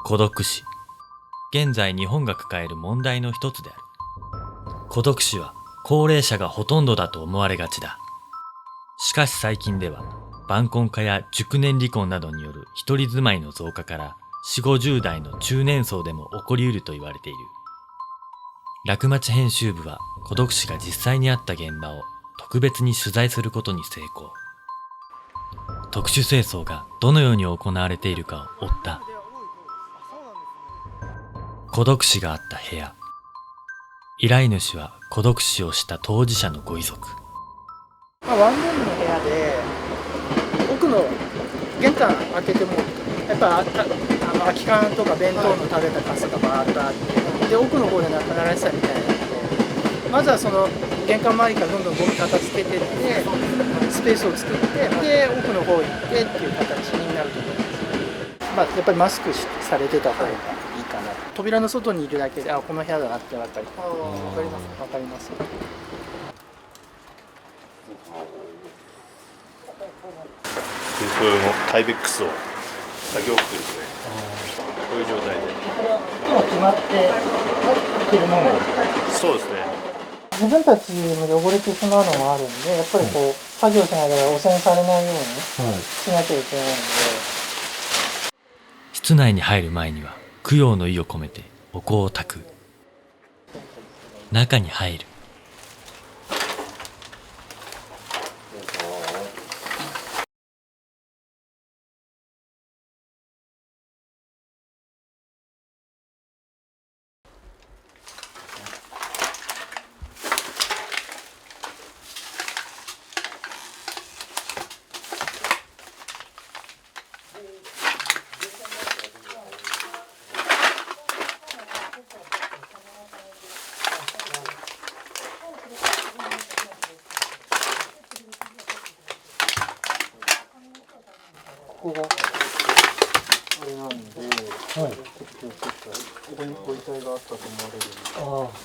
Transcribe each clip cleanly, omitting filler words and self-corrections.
孤独死。現在日本が抱える問題の一つである。孤独死は高齢者がほとんどだと思われがちだ。しかし最近では晩婚化や熟年離婚などによる一人住まいの増加から4、50代の中年層でも起こりうると言われている。楽町編集部は孤独死が実際にあった現場を特別に取材することに成功。特殊清掃がどのように行われているかを追った。孤独死があった部屋。依頼主は孤独死をした当事者のご遺族。ワンルームの部屋で奥の玄関開けてもやっぱ空き缶とか弁当の食べたカスがバーッとあってで奥の方で亡くなられてたみたいなのでまずはその玄関周りからどんどんゴミ片付けてってスペースを作ってで奥の方行ってっていう形になると思います。やっぱりマスクされてた方がいいかな。扉の外にいるだけでこの部屋だなって分かります。分かります。清掃用のタイベックスを作業服ですね。こういう状態で。今決まって着るもの。そうですね。自分たちも汚れてしまうのもあるんで、やっぱりこう、作業しながら汚染されないようにしなきゃいけないので、室内に入る前には供養の意を込めてお香を焚く。中に入る。ここがあれなんで、ここにご遺体があったと思われるんで。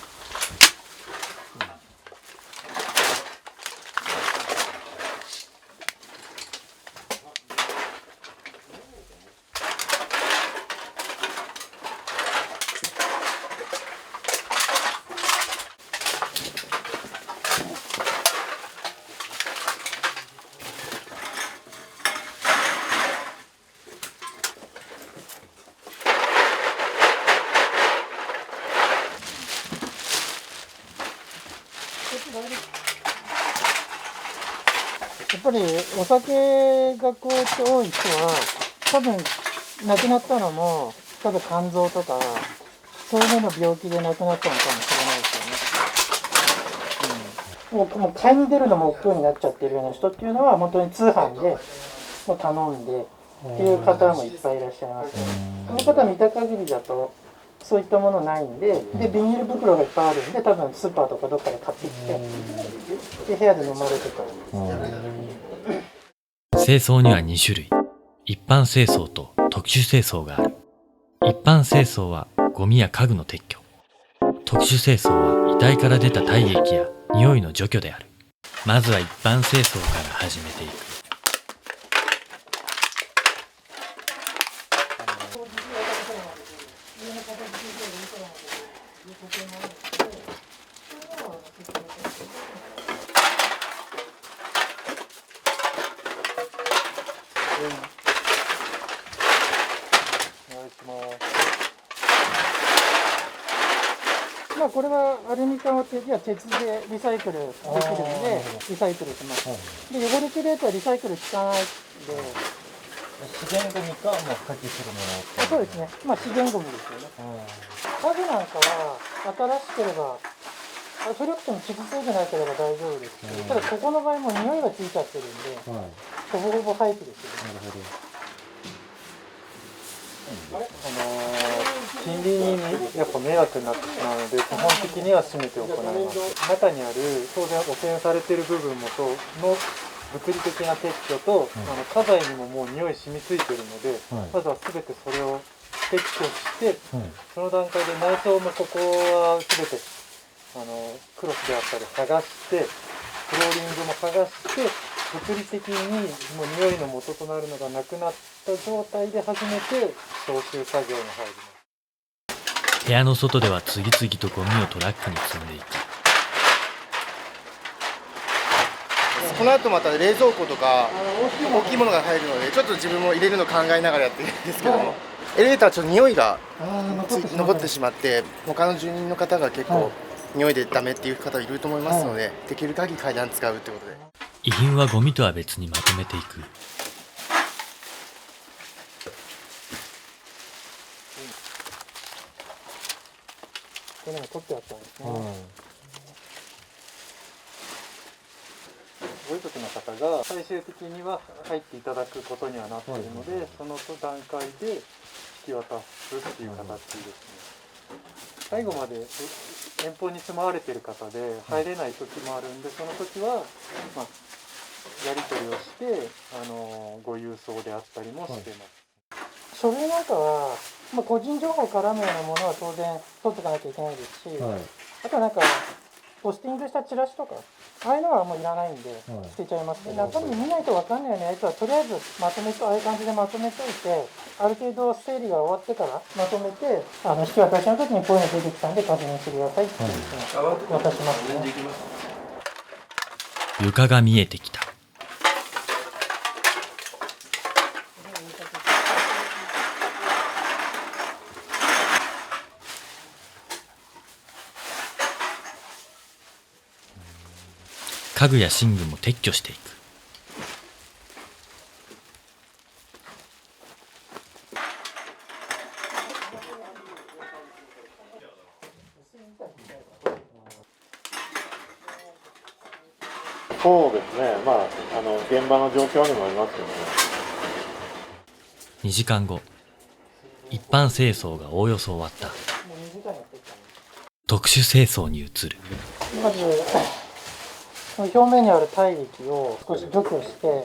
やっぱりお酒がこうやって多い人は多分亡くなったのも多分肝臓とかそういうのの病気で亡くなったのかもしれないですよね。もう買いに出るのも億劫になっちゃってるような人っていうのは本当に通販でもう頼んでっていう方もいっぱいいらっしゃいます。この方見た限りだとそういったものないんで、ビニール袋がいっぱいあるんで多分スーパーとかどっかで買ってきてで部屋で飲まれてた。清掃には2種類。一般清掃と特殊清掃がある。一般清掃はゴミや家具の撤去。特殊清掃は遺体から出た体液や匂いの除去である。まずは一般清掃から始めていく。これはアルミ缶を鉄でリサイクルできるんでリサイクルします。で汚れてるやつはリサイクル効かないんで資源ゴミか、破棄するもの。そうですね。資源ゴミですよね。家具なんかは新しければ古くても傷ついてなければ大丈夫ですけど、ただここの場合も匂いがついちゃってるんで、ほぼほぼ廃棄ですよね。なるほど。近隣にやっぱ迷惑になってしまうので基本的には閉めて行います。中にある当然汚染されている部分の物理的な撤去と、家財にももう匂い染みついているので、まずは全てそれを撤去して、その段階で内装もここは全てクロスであったり剥がしてフローリングも剥がして物理的にもう匂いの元となるのがなくなってた状態で初めて消臭作業に入ります。部屋の外では次々とゴミをトラックに積んでいき、この後また冷蔵庫とか大きいものが入るので、ちょっと自分も入れるの考えながらやってるんですけども、エレベーターはちょっと匂いが残ってしまって、他の住人の方が結構匂いでダメっていう方いると思いますので、できる限り階段使うってことで。遺品はゴミとは別にまとめていく。これも取ってあったんですね。ご遺族の方が最終的には入っていただくことにはなっているので、その段階で引き渡すっていう形ですね。最後まで遠方に住まわれている方で入れない時もあるんで、その時は、やり取りをしてご郵送であったりもしてます。書類なんかは、個人情報を絡むようなものは当然取っておかなきゃいけないですし、あとはなんかポスティングしたチラシとか、ああいうのはもういらないんで捨てちゃいますけど、中身見ないと分かんないようなやつはとりあえずまとめて、ああいう感じでまとめておいて、ある程度整理が終わってからまとめて、引き渡しの時にこういうの出てきたんで確認してくださいって言って渡しますね。床が見えてきた。家具や寝具も撤去していく。そうですね、現場の状況にもよりますけどね。2時間後、一般清掃がおおよそ終わった。特殊清掃に移る。まず表面にある体液を少し除去して、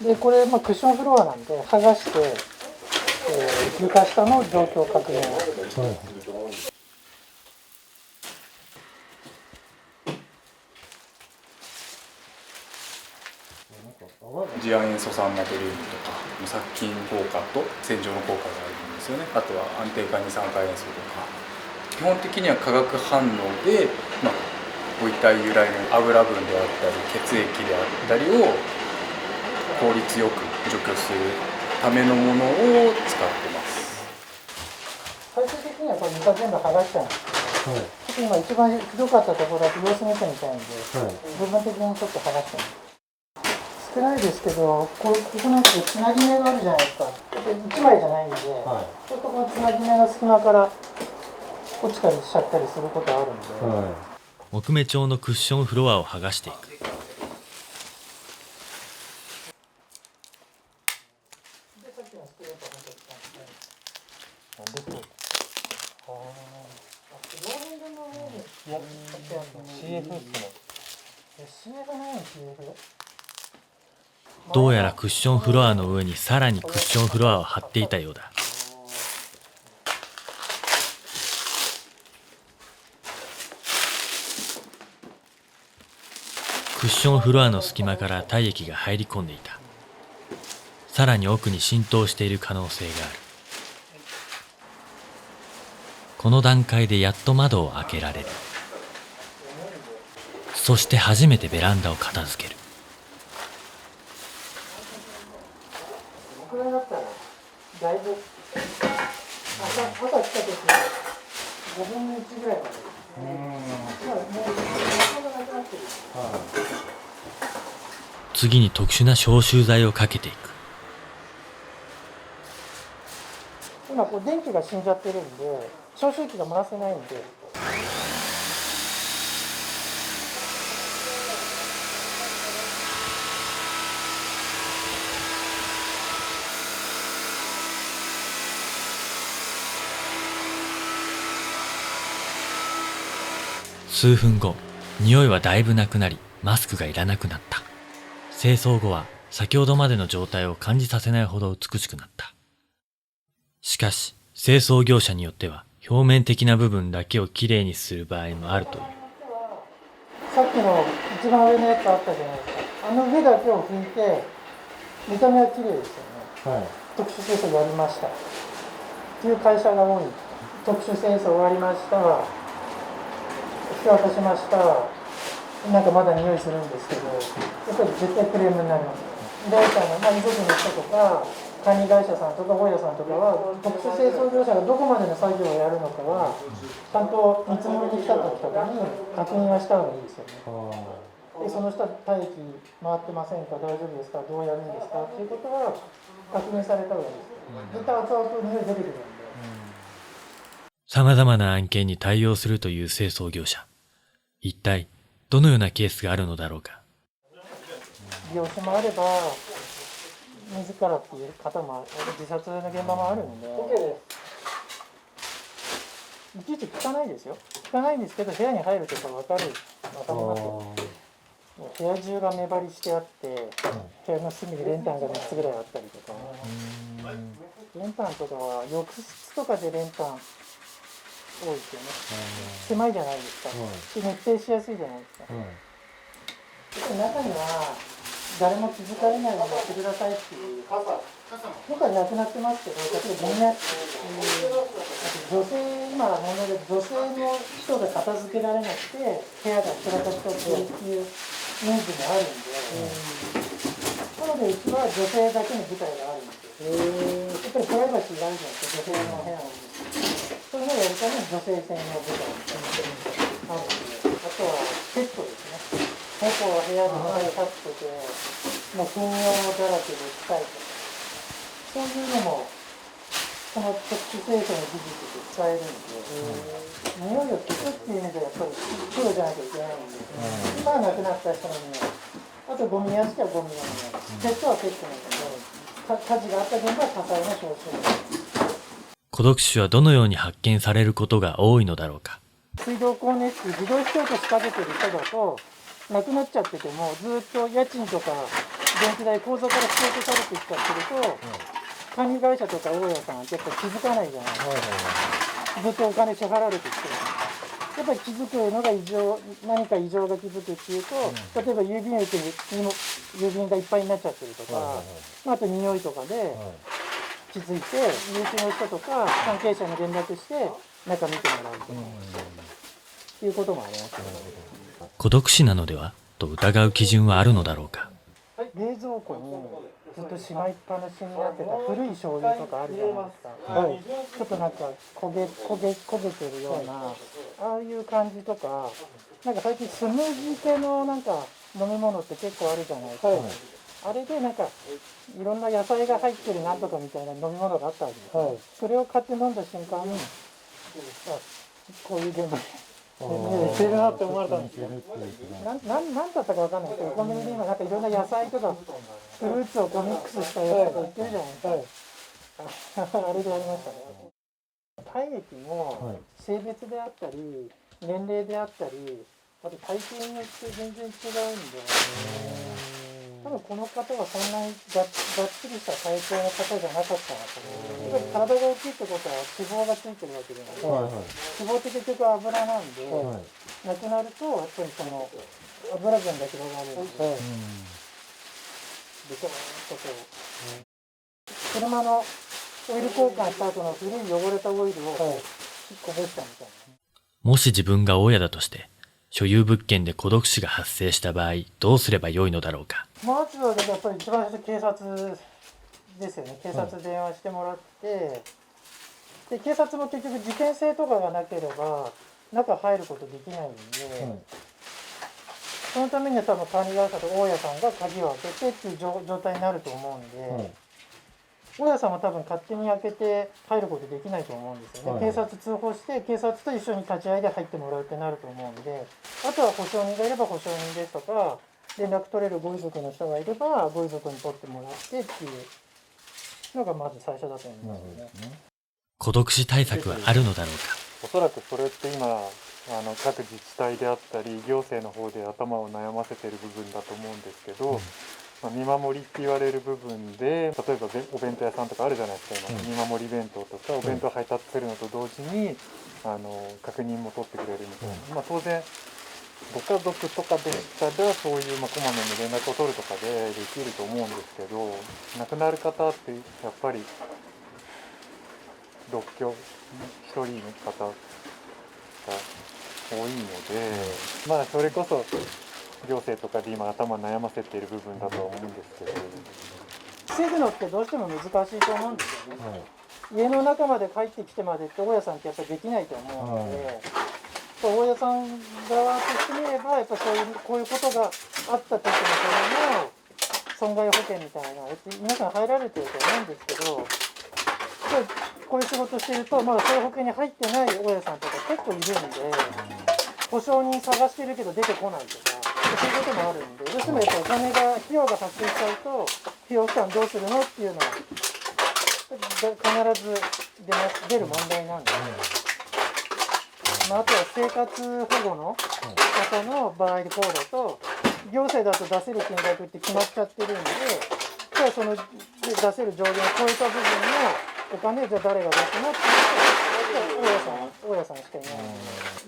でこれ、クッションフロアなんで剥がして、床下の状況確認を、次亜塩素酸ナトリウムとか殺菌効果と洗浄の効果があるんですよね。あとは安定化二酸化塩素とか、基本的には化学反応で、ご遺体由来の油分であったり血液であったりを効率よく除去するためのものを使ってます。最終的にはこれ床全部剥がしちゃうんですけど、今一番ひどかったところだけ様子見てみたいんで、部分的にちょっと剥がしてます。少ないですけど、ここなんかでつなぎ目があるじゃないですか。1枚じゃないんで、ちょっとこのつなぎ目の隙間から落ちたりしちゃったりすることあるんで、木目調のクッションフロアを剥がしていく。どうやらクッションフロアの上にさらにクッションフロアを貼っていたようだ。クッションフロアの隙間から体液が入り込んでいた。さらに奥に浸透している可能性がある。この段階でやっと窓を開けられる。そして初めてベランダを片付ける。これだったらだいぶ朝来た時5分の1ぐらいまでですね。次に特殊な消臭剤をかけていく。今こう電気が死んじゃってるんで消臭器が回せないんで、数分後、匂いはだいぶなくなり、マスクがいらなくなった。清掃後は先ほどまでの状態を感じさせないほど美しくなった。しかし、清掃業者によっては表面的な部分だけをきれいにする場合もあるという。さっきの一番上のやつあったじゃないですか。あの上だけを拭いて見た目は綺麗ですよね。特殊清掃やりましたっていう会社が多い。特殊清掃終わりました、引き渡しました、なんかまだ匂いするんですけど、やっぱり絶対クレームになります。依頼者の、遺族の人とか管理会社さんとか大家さんとかは、特殊清掃業者がどこまでの作業をやるのかはちゃんと見積もりに来た時とかに確認はした方がいいですよね。でその人待機回ってませんか、大丈夫ですか、どうやるんですかっていうことは確認された方がいいです。絶対後々匂い出てくるんで。様々な案件に対応するという清掃業者。一体どのようなケースがあるのだろうか。業種もあれば自らっていう方も自殺の現場もあるんで、いちいち聞かないですよ。聞かないんですけど、部屋に入るとか分かりますよ。部屋中が目張りしてあって、部屋の隅に練炭が3つぐらいあったりとか、練炭とかは浴室とかで練炭多いですよね。狭いじゃないですか。で密閉しやすいじゃないですか。中には誰も気づかれないようにやってくださいっていう僕はなくなってますけど、例えばみんな、女性、今問題で女性の人が片付けられなくて部屋が散らかっちゃってるっていうニーズもあるんで、なのでうちは女性だけの舞台があるんですよ。やっぱりプライバシーがあるじゃないですか、女性の部屋なんで。そういうのをやるために女性専用舞台があるんで、あとはペットですね。猫は部屋の中に立ってて、もう糞尿だらけで臭いとか、そういうのもこの特殊清掃の技術で使えるんで、匂いを消すっていう意味ではやっぱりプロじゃなきゃいけないんで、今は亡くなった人の匂い、あとゴミ屋敷はゴミの匂い、ペットはペットの匂い、火事があった現場は火災の消臭の匂い。孤独死はどのように発見されることが多いのだろうか。水道光熱費自動引き落としかけてる人だとなくなっちゃってても、ずっと家賃とか電気代口座から引き落とされてきちゃってると、管理会社とか大家さんはやっぱり気づかないじゃないですか。ずっとお金支払われてきてる。やっぱり気づくのが何か異常が気づくっていうと、例えば郵便受けに郵便がいっぱいになっちゃってるとか、あと匂いとかで気づいて、身内の人とか関係者に連絡して中見てもらうとか、っていうこともありますね。孤独死なのではと疑う基準はあるのだろうか。冷蔵庫にずっとしまいっぱなしになってた古い醤油とかあるじゃないですか。ちょっとなんか焦げてるようなああいう感じとか、なんか最近スムージー系のなんか飲み物って結構あるじゃないですか。あれでなんかいろんな野菜が入ってるなんとかみたいな飲み物があったわけです、それを買って飲んだ瞬間に、こういう現場にしてるなって思われたんですよ。なんだったかわかんないけど、コンビニで今なんかいろんな野菜とかフルーツをこうミックスしたやつとか売ってるじゃないですか。あれでやりましたね。体液も性別であったり年齢であったり、あと体型によって全然違うんで、多分この方はそんなにがっつりした体型の方じゃなかったなと思う。やっぱり体が大きいってことは脂肪がついてるわけじゃないですか。脂肪って結局油なんで、なくなるとやっぱりその油分が広がるんで、でちょっとこう車のオイル交換した後の古い汚れたオイルをこぼしたみたいな。もし自分が大家だとして所有物件で孤独死が発生した場合、どうすればよいのだろうか。まずはやっぱり一番最初警察ですよね。警察電話してもらって、で警察も結局事件性とかがなければ中入ることできないんで、そのためには多分管理会社と大家さんが鍵を開けてっていう状態になると思うんで、大家さんは多分勝手に開けて入ることできないと思うんですよね。警察通報して警察と一緒に立ち会いで入ってもらうってなると思うんで、あとは保証人がいれば保証人ですとか、連絡取れるご遺族の人がいればご遺族に取ってもらってっていうのがまず最初だと思いますね。孤独死対策はあるのだろうか。おそらくそれって今各自治体であったり行政の方で頭を悩ませている部分だと思うんですけど、見守りって言われる部分で、例えばお弁当屋さんとかあるじゃないですか、今、見守り弁当とかお弁当配達するのと同時に確認も取ってくれるみたいな、当然ご家族とかでしたらそういうこまめに連絡を取るとかでできると思うんですけど、亡くなる方ってやっぱり独居1人の方が多いので、それこそ行政とかで今頭悩ませている部分だとは思うんですけど、防ぐのってどうしても難しいと思うんですよね。家の中まで帰ってきてまでって大家さんってやっぱりできないと思うので、大家さん側としてみればやっぱこういうことがあった時のための損害保険みたいなの皆さん入られてると思うんですけど、こういう仕事してるとそういう保険に入ってない大家さんとか結構いるんで、保証人探してるけど出てこないとかそういうこともあるんで、どうしてもやっぱり費用が発生しちゃうと費用負担どうするのっていうのは必ず出る問題なんで、あとは生活保護の方の場合でこうだと、行政だと出せる金額って決まっちゃってるんで、じゃあその出せる上限を超えた部分のお金じゃあ誰が出すのっていうと大家さんしかいないん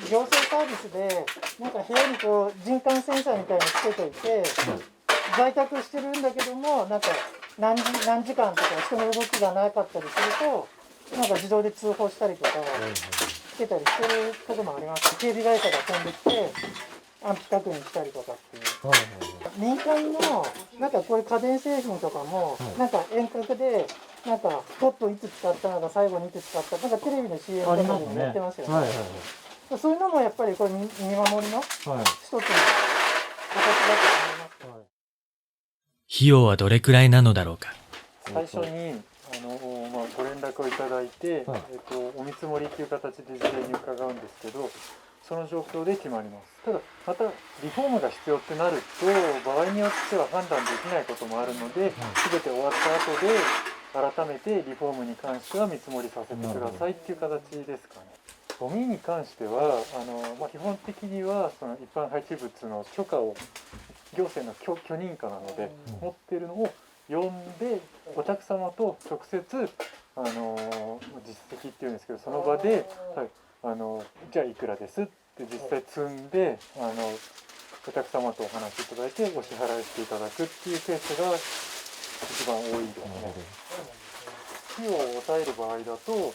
で、行政サービスで部屋に人感センサーみたいにつけといて、在宅してるんだけども何時間とか人の動きがなかったりすると自動で通報したりとかしてたりしてることもあります。警備会社が飛んできて安否確認したりとかっていう、民間のこういう家電製品とかも遠隔でポットいつ使ったのか最後にいつ使ったテレビの CM とかでもやってますよね。そういうのもやっぱりこれ見守りの一つの形だと思います。費用はどれくらいなのだろうか。最初にご連絡をいただいて、お見積もりという形で事前に伺うんですけど、その状況で決まります。ただまたリフォームが必要ってなると場合によっては判断できないこともあるので、全て終わった後で改めてリフォームに関しては見積もりさせてくださいっていう形ですかね。ゴミに関しては基本的にはその一般廃棄物の許可を行政の許認可なので持っているのを呼んでお客様と直接実績っていうんですけど、その場で、じゃあいくらですって実際積んでお客様とお話しいただいてお支払いしていただくっていうケースが一番多いですね。費用を抑える場合だと、ゴ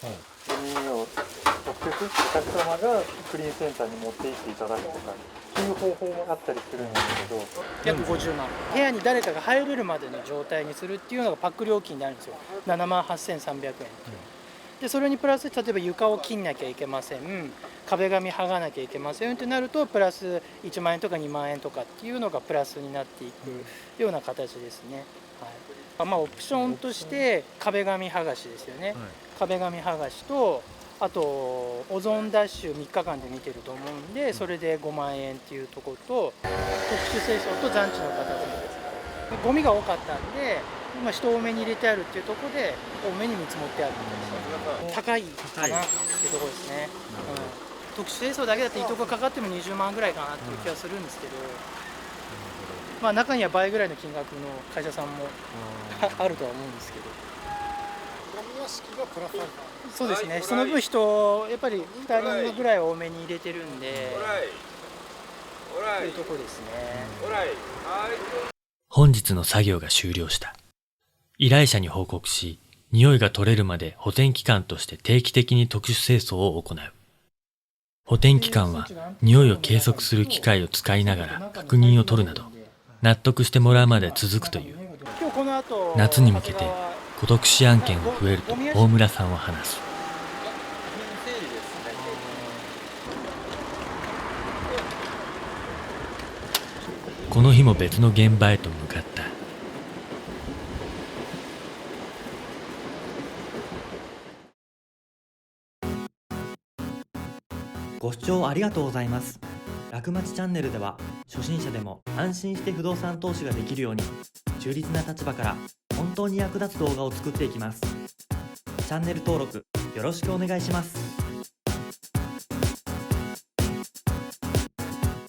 ミを直接お客様がクリーンセンターに持って行っていただくとかっていう方法もあったりするんですけど、約50万、部屋に誰かが入れるまでの状態にするっていうのがパック料金になるんですよ。78,300円で、それにプラス例えば床を切んなきゃいけません、壁紙剥がなきゃいけませんってなるとプラス1万円とか2万円とかっていうのがプラスになっていくような形ですね。オプションとして壁紙剥がしですよね。壁紙剥がしと、あとオゾンダッシュ3日間で見てると思うんで、それで5万円っていうところと、特殊清掃と残地の片付けです。ゴミが多かったんで今人多めに入れてあるっていうところで多めに見積もってあるみたいです。高いかなっていうところですね。特殊清掃だけだっていいとこかかっても20万ぐらいかなっていう気はするんですけど、中には倍ぐらいの金額の会社さんもあるとは思うんですけど。ゴミ屋敷がプラスアルファ。そうですね。その分人やっぱり2人ぐらい多めに入れてるんで、というところですね。本日の作業が終了した。依頼者に報告し、匂いが取れるまで補填期間として定期的に特殊清掃を行う。補填期間は匂いを計測する機械を使いながら確認を取るなど、納得してもらうまで続くという。夏に向けて孤独死案件が増えると大村さんは話す。この日も別の現場へと向かった。ご視聴ありがとうございます。楽町チャンネルでは初心者でも安心して不動産投資ができるように中立な立場から本当に役立つ動画を作っていきます。チャンネル登録よろしくお願いします。